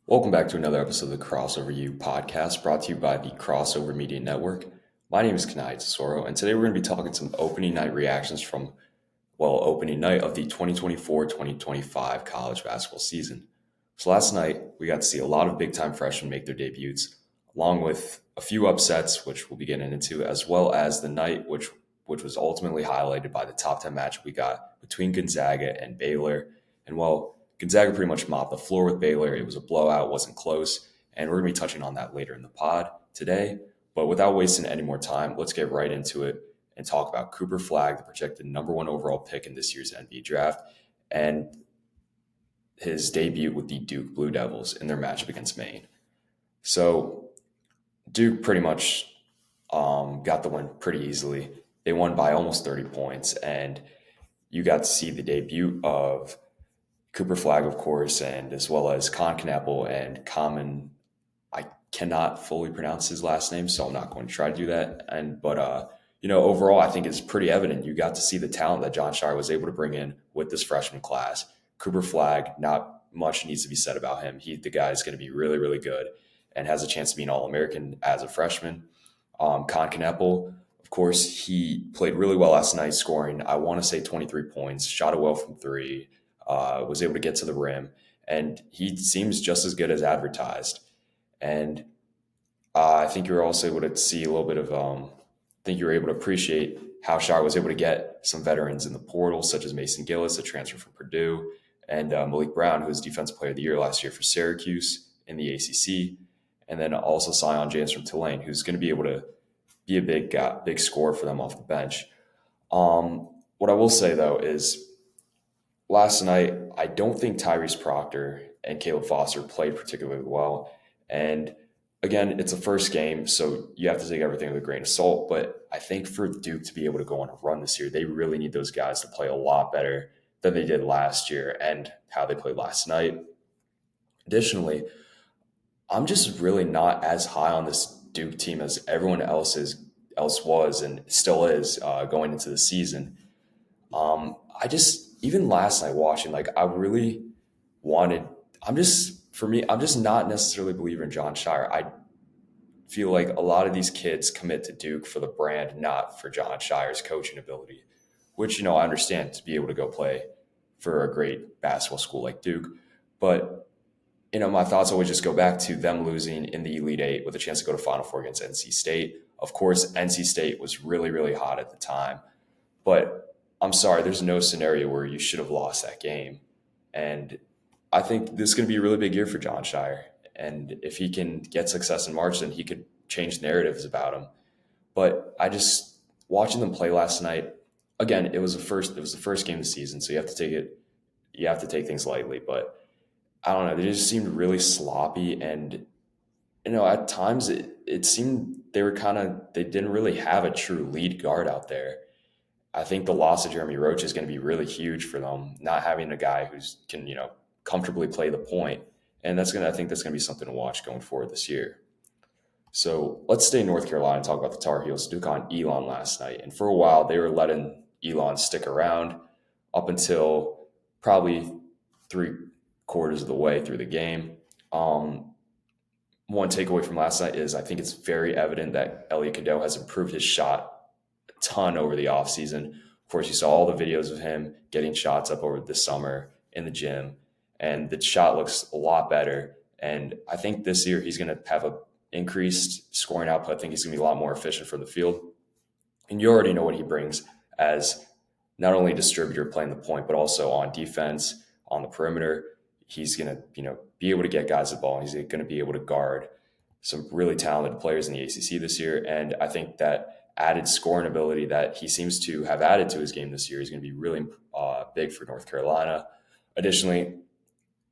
Welcome back to another episode of the Crossover U podcast brought to you by the Crossover Media Network. My name is Kanaye, and today we're going to be talking some opening night reactions from, opening night of the 2024-2025 college basketball season. So last night, we got to see a lot of big-time freshmen make their debuts, along with a few upsets, which we'll be getting into, as well as the night, which was ultimately highlighted by the top 10 match we got between Gonzaga and Baylor. And Gonzaga pretty much mopped the floor with Baylor. It was a blowout, wasn't close, and we're going to be touching on that later in the pod today. But without wasting any more time, let's get right into it and talk about Cooper Flagg, the projected number one overall pick in this year's NBA draft, and his debut with the Duke Blue Devils in their matchup against Maine. So Duke pretty much got the win pretty easily. They won by almost 30 points, and you got to see the debut of Cooper Flagg, of course, and as well as Kanaye and Common. I cannot fully pronounce his last name, so I'm not going to try to do that. But overall, I think it's pretty evident. You got to see the talent that Jon Scheyer was able to bring in with this freshman class. Cooper Flagg, not much needs to be said about him. The guy is going to be really, really good and has a chance to be an All-American as a freshman. Kanaye, of course, he played really well last night, scoring, I want to say 23 points, shot it well from three, was able to get to the rim, and he seems just as good as advertised. And I think you're also able to see a little bit of, I think you were able to appreciate how Scheyer was able to get some veterans in the portal, such as Mason Gillis, a transfer from Purdue, and Malik Brown, who was Defensive Player of the Year last year for Syracuse in the ACC, and then also Sion James from Tulane, who's going to be able to be a big scorer for them off the bench. What I will say, though, is last night, I don't think Tyrese Proctor and Caleb Foster played particularly well. And again, it's a first game, so you have to take everything with a grain of salt. But I think for Duke to be able to go on a run this year, they really need those guys to play a lot better than they did last year and how they played last night. Additionally, I'm just really not as high on this Duke team as everyone else was and still is going into the season. I just even last night watching, like I really wanted. I'm just not necessarily a believer in Jon Scheyer. I feel like a lot of these kids commit to Duke for the brand, not for Jon Scheyer's coaching ability. Which I understand to be able to go play for a great basketball school like Duke, but my thoughts always just go back to them losing in the Elite Eight with a chance to go to Final Four against NC State. Of course, NC State was really, really hot at the time, but I'm sorry, there's no scenario where you should have lost that game. And I think this is going to be a really big year for Jon Scheyer. And if he can get success in March, then he could change narratives about him. But I just watching them play last night. Again, it was the first game of the season, so you have to take things lightly. But I don't know, they just seemed really sloppy, and at times it seemed they didn't really have a true lead guard out there. I think the loss of Jeremy Roach is going to be really huge for them, not having a guy who's can comfortably play the point, and I think that's going to be something to watch going forward this year. So let's stay in North Carolina and talk about the Tar Heels. Took on Elon last night, and for a while they were letting Elon stick around up until probably 3/4 of the way through the game. One takeaway from last night is I think it's very evident that Elliot Cadeau has improved his shot a ton over the offseason. Of course, you saw all the videos of him getting shots up over the summer in the gym, and the shot looks a lot better. And I think this year he's going to have a increased scoring output. I think he's going to be a lot more efficient from the field. And you already know what he brings as not only a distributor playing the point, but also on defense, on the perimeter. He's going to, be able to get guys the ball. He's going to be able to guard some really talented players in the ACC this year. And I think that added scoring ability that he seems to have added to his game this year is going to be really big for North Carolina. Additionally,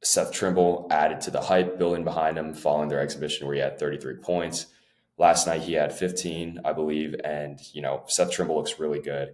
Seth Trimble added to the hype building behind him following their exhibition where he had 33 points. Last night he had 15, I believe, and Seth Trimble looks really good.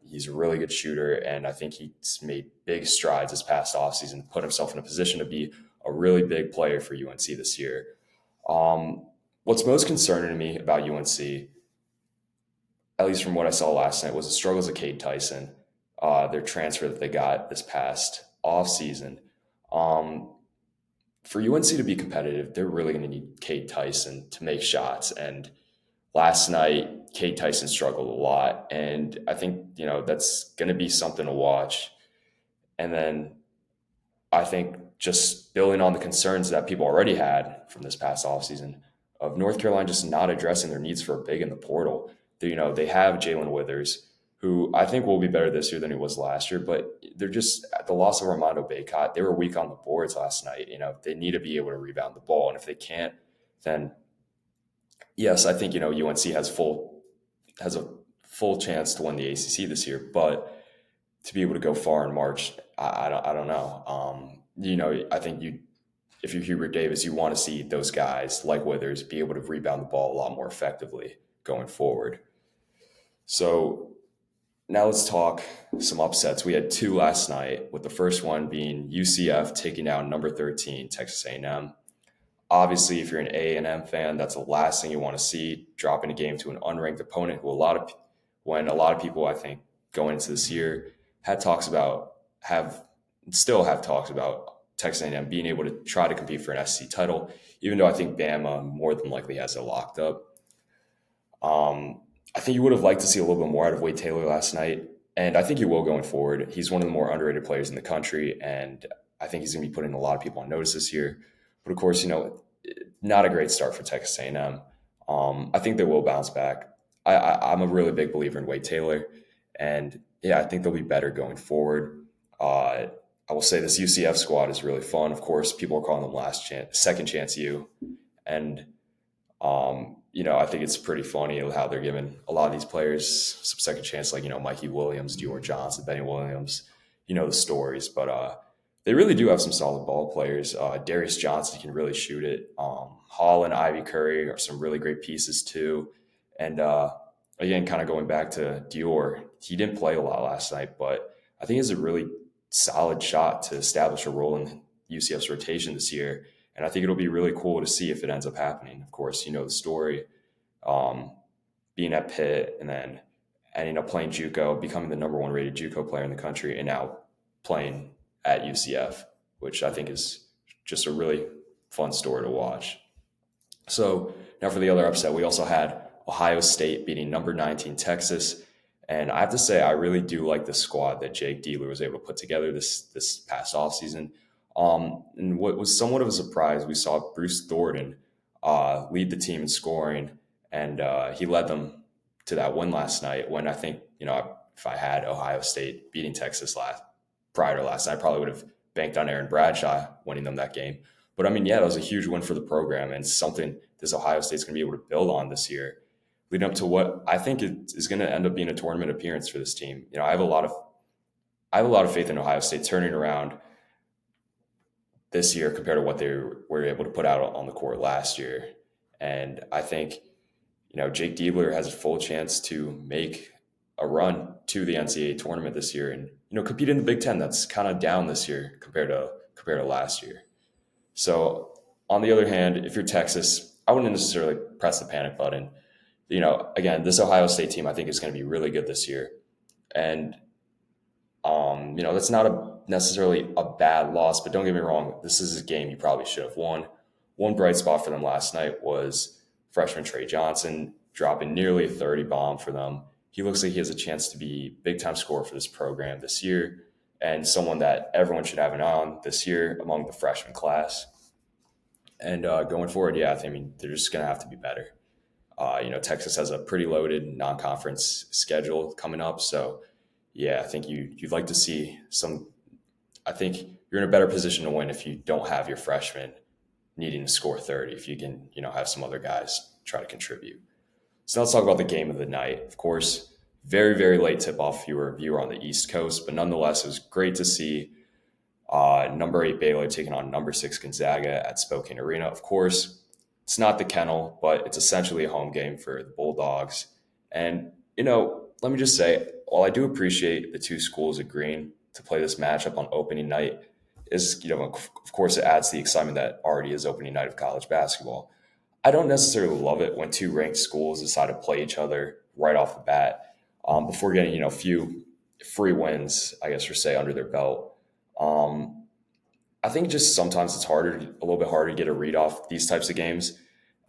He's a really good shooter, and I think he's made big strides this past offseason to put himself in a position to be a really big player for UNC this year. What's most concerning to me about UNC, at least from what I saw last night, was the struggles of Cade Tyson, their transfer that they got this past offseason. for UNC to be competitive, they're really going to need Cade Tyson to make shots. And last night, Cade Tyson struggled a lot. And I think, that's going to be something to watch. And then I think just building on the concerns that people already had from this past offseason of North Carolina just not addressing their needs for a big in the portal. They have Jalen Withers, who I think will be better this year than he was last year, but they're just at the loss of Armando Bacot. They were weak on the boards last night. They need to be able to rebound the ball. And if they can't, then yes, I think, UNC has a full chance to win the ACC this year, but to be able to go far in March, I don't know. I think if you're Hubert Davis, you want to see those guys like Withers be able to rebound the ball a lot more effectively going forward. So now let's talk some upsets. We had two last night, with the first one being UCF taking down number 13 Texas A&M. Obviously, if you're an A&M fan, that's the last thing you want to see, dropping a game to an unranked opponent who a lot of people, I think, going into this year still have talks about Texas A&M being able to try to compete for an SEC title, even though I think Bama more than likely has it locked up. I think you would have liked to see a little bit more out of Wade Taylor last night, and I think he will going forward. He's one of the more underrated players in the country, and I think he's going to be putting a lot of people on notice this year. But of course, not a great start for Texas A&M. I think they will bounce back. I'm a really big believer in Wade Taylor, and yeah, I think they'll be better going forward. I will say this UCF squad is really fun. Of course, people are calling them second chance U, and I think it's pretty funny how they're giving a lot of these players some second chance, like Mikey Williams, Dior Johnson, Benny Williams. The stories, but they really do have some solid ball players. Darius Johnson can really shoot it. Hall and Ivy Curry are some really great pieces too. And again, kind of going back to Dior, he didn't play a lot last night, but I think he has a really solid shot to establish a role in UCF's rotation this year. And I think it'll be really cool to see if it ends up happening. Of course, the story, being at Pitt and then ending up playing JUCO, becoming the number one rated JUCO player in the country, and now playing at UCF, which I think is just a really fun story to watch. So now for the other upset, we also had Ohio State beating number 19 Texas. And I have to say, I really do like the squad that Jake Dealer was able to put together this past offseason. And what was somewhat of a surprise, we saw Bruce Thornton lead the team in scoring, and he led them to that win last night. When I think, if I had Ohio State beating Texas prior to last night, I probably would have banked on Aaron Bradshaw winning them that game. But I mean, yeah, that was a huge win for the program, and something this Ohio State's going to be able to build on this year, leading up to what I think is going to end up being a tournament appearance for this team. I have a lot of faith in Ohio State turning around this year compared to what they were able to put out on the court last year. And I think, Jake Diebler has a full chance to make a run to the NCAA tournament this year and, compete in the Big Ten. That's kind of down this year compared to last year. So on the other hand, if you're Texas, I wouldn't necessarily press the panic button. Again, this Ohio State team, I think, is going to be really good this year. And, that's not necessarily a bad loss, but don't get me wrong, this is a game you probably should have won. One bright spot for them last night was freshman Trey Johnson dropping nearly a 30 bomb for them. He looks like he has a chance to be big-time scorer for this program this year, and someone that everyone should have an eye on this year among the freshman class. And going forward, yeah, I mean, they're just going to have to be better. Texas has a pretty loaded non-conference schedule coming up. So, yeah, I think you'd like to see some – I think you're in a better position to win if you don't have your freshmen needing to score 30, if you can, have some other guys try to contribute. So let's talk about the game of the night. Of course, very, very late tip-off if you were on the East Coast, but nonetheless, it was great to see number 8 Baylor taking on number 6 Gonzaga at Spokane Arena. Of course, it's not the Kennel, but it's essentially a home game for the Bulldogs. And, let me just say, while I do appreciate the two schools agreeing to play this matchup on opening night, of course, it adds the excitement that already is opening night of college basketball. I don't necessarily love it when two ranked schools decide to play each other right off the bat before getting, a few free wins, I guess, per se, under their belt. I think just sometimes it's a little bit harder to get a read off these types of games,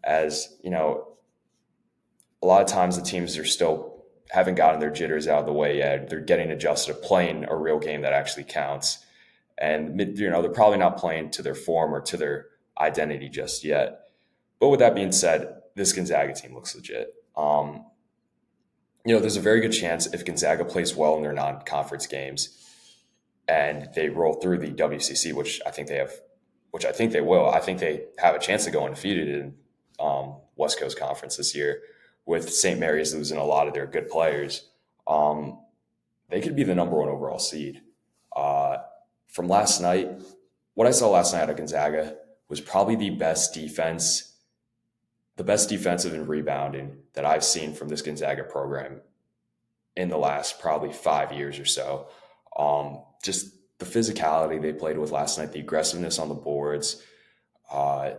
as a lot of times the teams are still haven't gotten their jitters out of the way yet. They're getting adjusted to playing a real game that actually counts, and they're probably not playing to their form or to their identity just yet. But with that being said, this Gonzaga team looks legit. There's a very good chance if Gonzaga plays well in their non-conference games and they roll through the WCC, which I think they will. I think they have a chance to go undefeated in West Coast Conference this year, with St. Mary's losing a lot of their good players. Um, they could be the number one overall seed. Uh, from last night, what I saw last night at Gonzaga was probably the best defensive and rebounding that I've seen from this Gonzaga program in the last probably 5 years or so. Just the physicality they played with last night, the aggressiveness on the boards. Uh,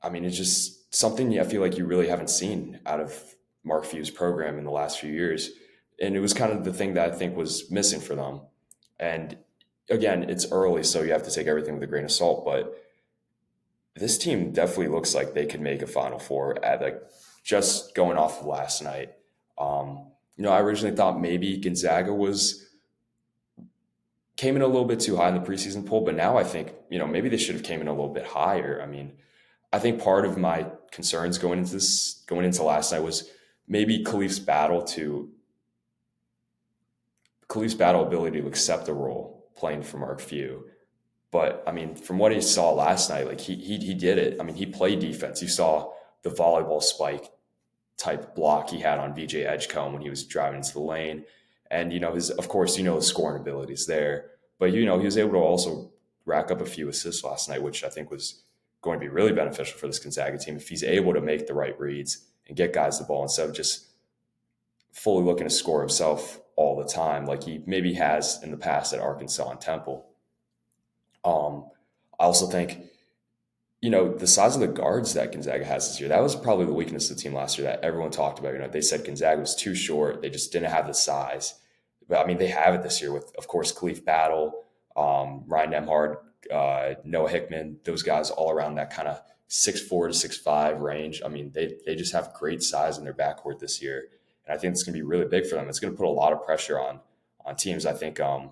it's just something I feel like you really haven't seen out of Mark Few's program in the last few years. And it was kind of the thing that I think was missing for them. And again, it's early, so you have to take everything with a grain of salt. But this team definitely looks like they could make a Final Four at like just going off of last night. I originally thought maybe Gonzaga came in a little bit too high in the preseason poll, but now I think maybe they should have came in a little bit higher. I think part of my concerns going into last night was maybe Khalif's battle ability to accept the role playing for Mark Few. But from what he saw last night, like he did it. He played defense. You saw the volleyball spike type block he had on VJ Edgecombe when he was driving into the lane, and his scoring abilities there. But he was able to also rack up a few assists last night, which I think was going to be really beneficial for this Gonzaga team if he's able to make the right reads and get guys the ball instead of just fully looking to score himself all the time, like he maybe has in the past at Arkansas and Temple. I also think, the size of the guards that Gonzaga has this year, that was probably the weakness of the team last year that everyone talked about. They said Gonzaga was too short. They just didn't have the size. But they have it this year with, of course, Khalif Battle, Ryan Nemhard, Noah Hickman, those guys all around that kind of 6'4" to 6'5" range. They just have great size in their backcourt this year. And I think it's going to be really big for them. It's going to put a lot of pressure on teams. I think, that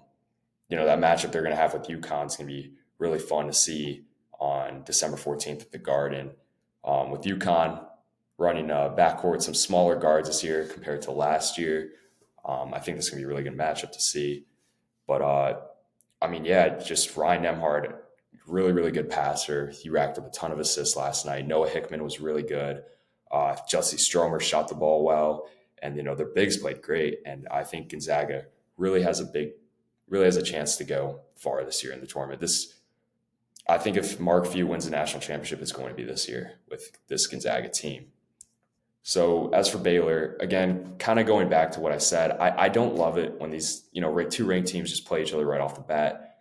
matchup they're going to have with UConn is going to be really fun to see on December 14th at the Garden, with UConn running backcourt, some smaller guards this year compared to last year. I think this is going to be a really good matchup to see. But, just Ryan Nemhard, really, really good passer. He racked up a ton of assists last night. Noah Hickman was really good. Jussie Stromer shot the ball well. And, their bigs played great. And I think Gonzaga really has a chance to go far this year in the tournament. I think if Mark Few wins the national championship, it's going to be this year with this Gonzaga team. So as for Baylor, again, kind of going back to what I said, I don't love it when these, two ranked teams just play each other right off the bat.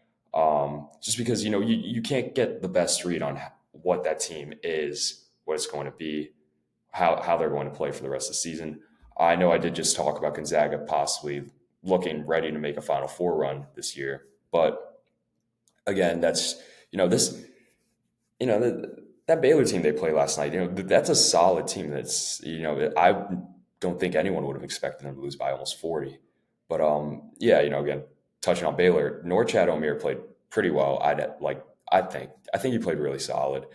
Just because, you can't get the best read on what that team is, what it's going to be, how they're going to play for the rest of the season. I know I did just talk about Gonzaga possibly looking ready to make a Final Four run this year. But again, that's, that Baylor team they played last night, that's a solid team. That's, I don't think anyone would have expected them to lose by almost 40. But, again, touching on Baylor, Norchad Omier played pretty well. I think he played really solid.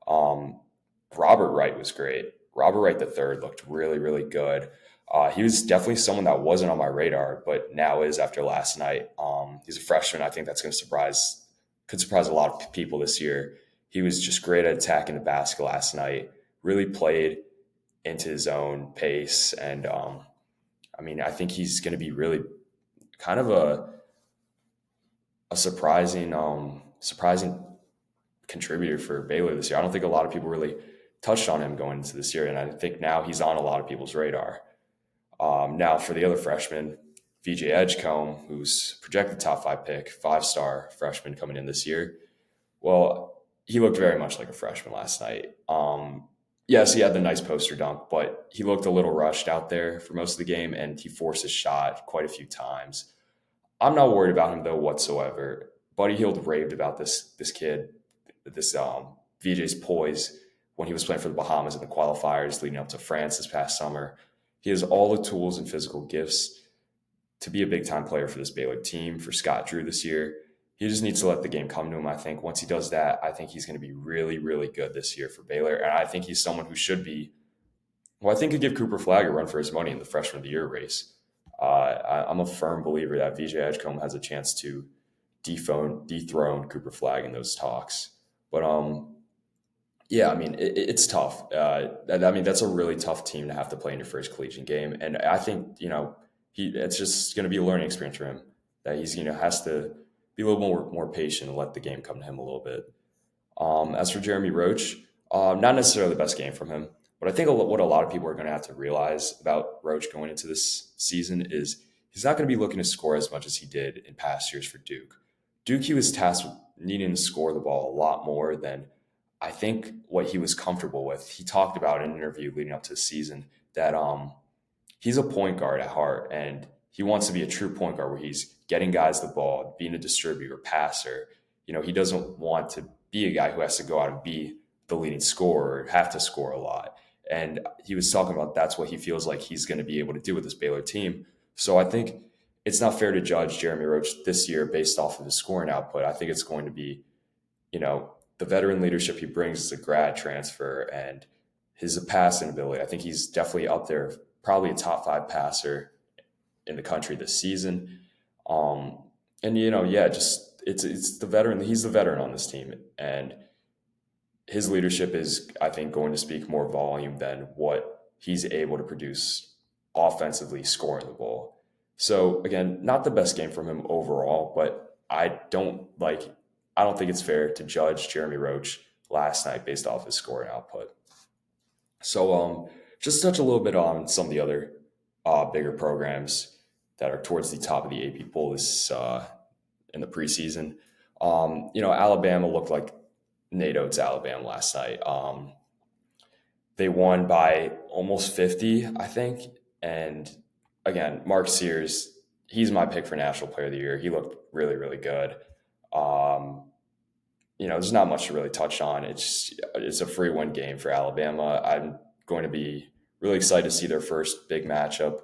Robert Wright was great. Robert Wright the third looked really, really good. He was definitely someone that wasn't on my radar, but now is after last night. He's a freshman. I think that's going to could surprise a lot of people this year. He was just great at attacking the basket last night, really played into his own pace. And, I think he's going to be really kind of a surprising contributor for Baylor this year. I don't think a lot of people really touched on him going into this year, and I think now he's on a lot of people's radar. Now for the other freshman, VJ Edgecombe, who's projected top 5 pick, 5-star freshman coming in this year. Well, he looked very much like a freshman last night. Yes, he had the nice poster dunk, but he looked a little rushed out there for most of the game, and he forced his shot quite a few times. I'm not worried about him, though, whatsoever. Buddy Hield raved about this kid, this VJ's poise when he was playing for the Bahamas in the qualifiers leading up to France this past summer. He has all the tools and physical gifts to be a big time player for this Baylor team, for Scott Drew this year. He just needs to let the game come to him. I think once he does that, I think he's going to be really, really good this year for Baylor. And I think he's someone who should be, well, I think could give Cooper Flagg a run for his money in the Freshman of the Year race. I'm a firm believer that VJ Edgecombe has a chance to dethrone Cooper Flagg in those talks. But yeah, I mean, it's tough. I mean, that's a really tough team to have to play in your first collegiate game. And I think, it's just going to be a learning experience for him that he's, has to be a little more patient and let the game come to him a little bit. As for Jeremy Roach, not necessarily the best game from him, but I think what a lot of people are going to have to realize about Roach going into this season is he's not going to be looking to score as much as he did in past years for Duke. Duke, he was tasked with needing to score the ball a lot more than I think what he was comfortable with. He talked about in an interview leading up to the season that he's a point guard at heart, and he wants to be a true point guard where he's getting guys the ball, being a distributor, passer. He doesn't want to be a guy who has to go out and be the leading scorer, have to score a lot. And he was talking about that's what he feels like he's going to be able to do with this Baylor team. So I think it's not fair to judge Jeremy Roach this year based off of his scoring output. I think it's going to be, the veteran leadership he brings as a grad transfer and his passing ability. I think he's definitely up there, probably a top 5 passer in the country this season. Just it's the veteran. He's the veteran on this team, and his leadership is, I think, going to speak more volume than what he's able to produce offensively scoring the ball. So again, not the best game from him overall, but I don't think it's fair to judge Jeremy Roach last night based off his scoring output. So just touch a little bit on some of the other bigger programs that are towards the top of the AP poll this in the preseason. Alabama looked like NATO to Alabama last night. They won by almost 50, I think. And again, Mark Sears, he's my pick for National Player of the Year. He looked really, really good. There's not much to really touch on. It's a free win game for Alabama. I'm going to be really excited to see their first big matchup,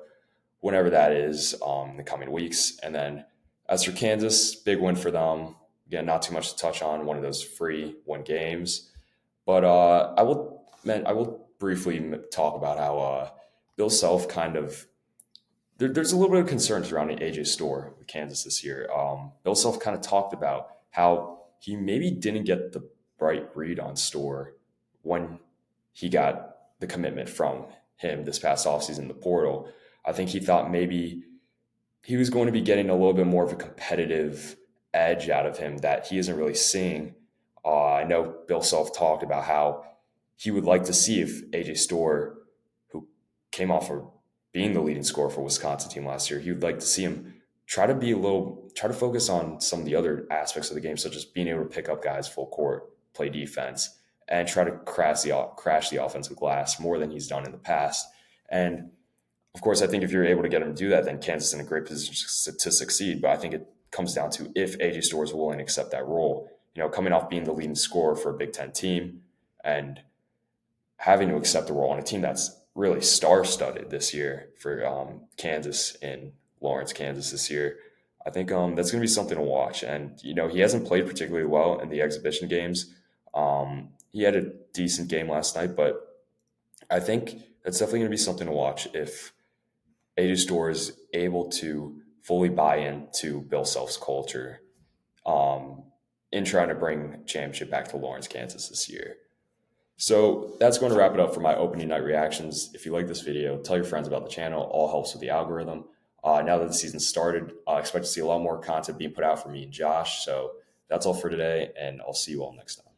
whenever that is, in the coming weeks. And then as for Kansas, big win for them. Again, not too much to touch on. One of those free win games, but I will briefly talk about how Bill Self kind of. There's a little bit of concern surrounding AJ Storr with Kansas this year. Bill Self kind of talked about how he maybe didn't get the right read on Storr when he got the commitment from him this past offseason in the portal. I think he thought maybe he was going to be getting a little bit more of a competitive edge out of him that he isn't really seeing. I know Bill Self talked about how he would like to see if AJ Storr, who came off of being the leading scorer for Wisconsin team last year, he would like to see him try to focus on some of the other aspects of the game, such as being able to pick up guys full court, play defense, and try to crash the offensive glass more than he's done in the past. And of course, I think if you're able to get him to do that, then Kansas is in a great position to succeed. But I think it comes down to if AJ Storr is willing to accept that role. Coming off being the leading scorer for a Big Ten team and having to accept the role on a team that's really star-studded this year for Kansas in Lawrence, Kansas this year. I think that's going to be something to watch. And, he hasn't played particularly well in the exhibition games. He had a decent game last night, but I think that's definitely going to be something to watch if AJ Storr is able to fully buy into Bill Self's culture in trying to bring championship back to Lawrence, Kansas this year. So that's going to wrap it up for my opening night reactions. If you like this video, tell your friends about the channel. All helps with the algorithm. Now that the season started, I expect to see a lot more content being put out from me and Josh. So that's all for today, and I'll see you all next time.